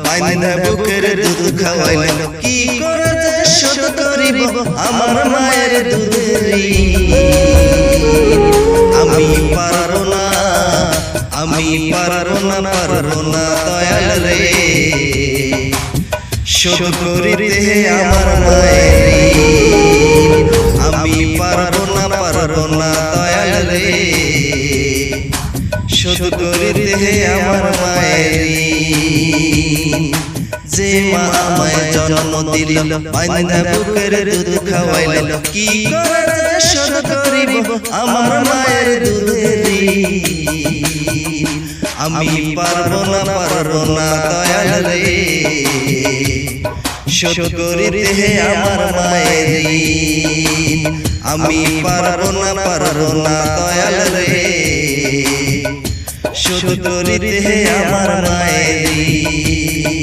বাইন্ধা বুকের দুধ খাওয়াইল কি করে যে শোধ করিব আমার মায়ের দুধের ঋণ আমি পারবো না দয়াল রে শোধ করিতে আমার মায়ের ঋণ আমি পারবো না দয়াল রে শোধ করিতে আমার মায়ের ঋণ যে মা আমায় জন্ম দিল বাইন্ধা বুকের দুধ খাওয়াইল কি করে যে শোধ করিব আমার মায়ের দুধের ঋণ আমি পারবো না দয়াল রে শোধ করিতে আমার মায়ের ঋণ আমি পারবো না দয়াল রে শোধ করিতে আমার মায়ের ঋণ